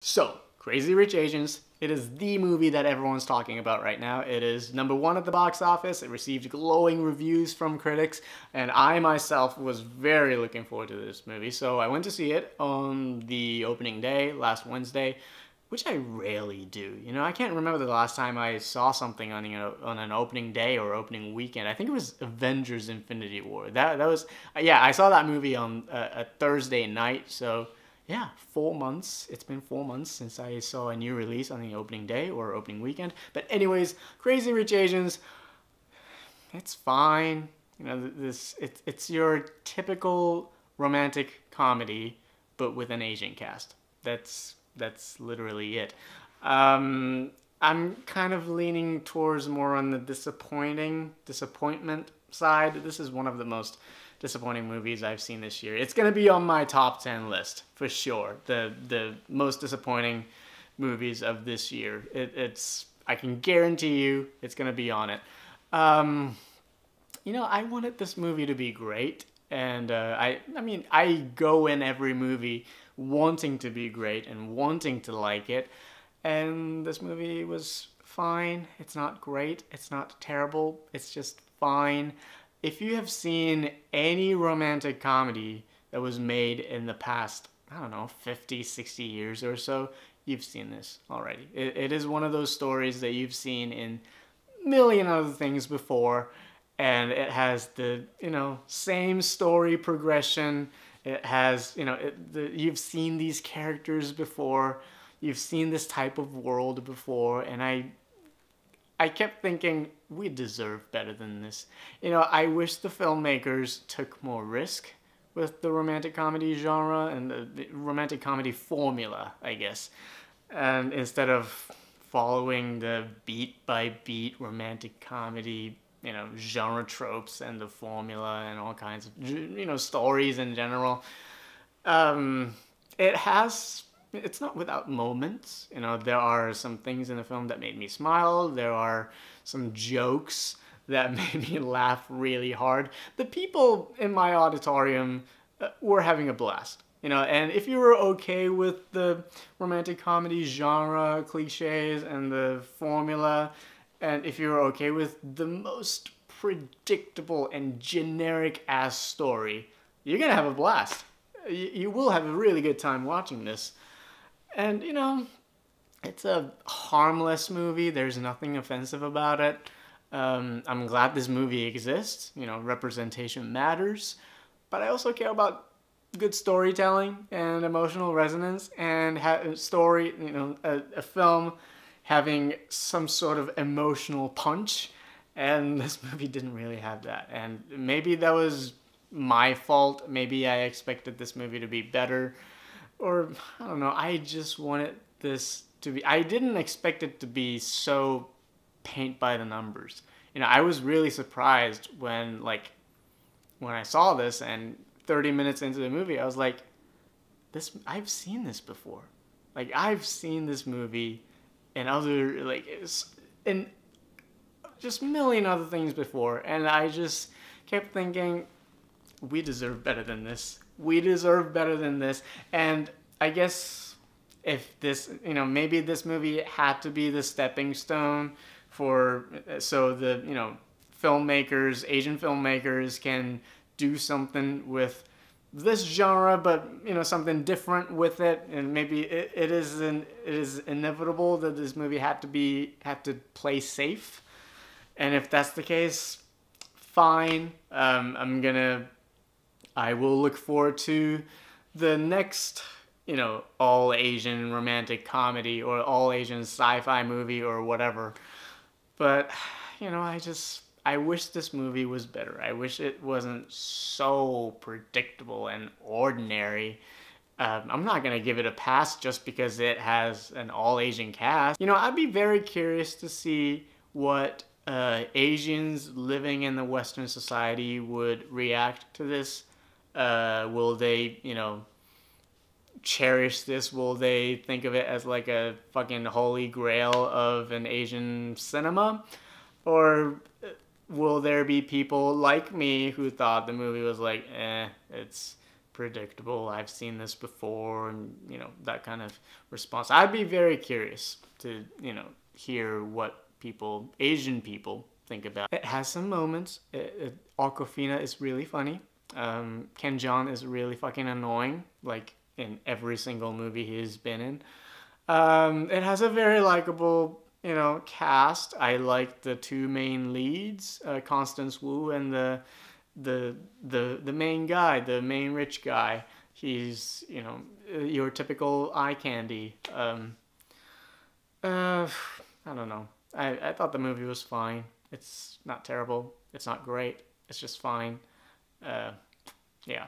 So, Crazy Rich Asians, it is the movie that everyone's talking about right now. It is #1 at the box office. It received glowing reviews from critics, and I myself was very looking forward to this movie. So I went to see it on the opening day, last Wednesday, which I rarely do. You know, I can't remember the last time I saw something on, on an opening day or opening weekend. I think it was Avengers Infinity War. That was, yeah, I saw that movie on a Thursday night, so yeah, 4 months. It's been 4 months since I saw a new release on the opening day or opening weekend. But anyways, Crazy Rich Asians, it's fine. You know, it's your typical romantic comedy, but with an Asian cast. That's literally it. I'm kind of leaning towards more on the disappointment side. This is one of the most disappointing movies I've seen this year. It's gonna be on my top 10 list for sure. The most disappointing movies of this year. It's I can guarantee you it's gonna be on it. You know, I wanted this movie to be great, and I mean I go in every movie wanting to be great and wanting to like it, and this movie was fine. It's not great. It's not terrible. It's just fine. If you have seen any romantic comedy that was made in the past, I don't know, 50, 60 years or so, you've seen this already. It is one of those stories that you've seen in a million other things before, and it has the, same story progression. It has, you've seen these characters before, you've seen this type of world before, and I kept thinking, we deserve better than this. I wish the filmmakers took more risk with the romantic comedy genre and the romantic comedy formula, I guess. And instead of following the beat-by-beat romantic comedy, genre tropes and the formula and all kinds of, stories in general. It's not without moments. There are some things in the film that made me smile. There are some jokes that made me laugh really hard. The people in my auditorium were having a blast. And if you were okay with the romantic comedy genre, cliches, and the formula, and if you were okay with the most predictable and generic-ass story, you're gonna have a blast. You will have a really good time watching this. And, it's a harmless movie. There's nothing offensive about it. I'm glad this movie exists. Representation matters. But I also care about good storytelling and emotional resonance and a film having some sort of emotional punch. And this movie didn't really have that. And maybe that was my fault. Maybe I expected this movie to be better. Or, I don't know, I just wanted this to be... I didn't expect it to be so paint by the numbers. I was really surprised when I saw this, and 30 minutes into the movie, I was like, I've seen this before. I've seen this movie and other, in just a million other things before, and I just kept thinking, we deserve better than this. We deserve better than this. And I guess if this, maybe this movie had to be the stepping stone so the, filmmakers, Asian filmmakers can do something with this genre, but, something different with it. And maybe it is inevitable that this movie had to play safe. And if that's the case, fine. I will look forward to the next, all Asian romantic comedy or all Asian sci-fi movie or whatever. But, I wish this movie was better. I wish it wasn't so predictable and ordinary. I'm not going to give it a pass just because it has an all Asian cast. I'd be very curious to see what Asians living in the Western society would react to this. Will they, cherish this? Will they think of it as like a fucking holy grail of an Asian cinema? Or will there be people like me who thought the movie was like, it's predictable. I've seen this before, and that kind of response. I'd be very curious to hear what Asian people think about it. It has some moments. Awkwafina is really funny. Ken Jeong is really fucking annoying, like in every single movie he's been in. It has a very likable, cast. I like the two main leads, Constance Wu and the main guy, the main rich guy. He's your typical eye candy. I don't know. I thought the movie was fine. It's not terrible. It's not great. It's just fine. Yeah.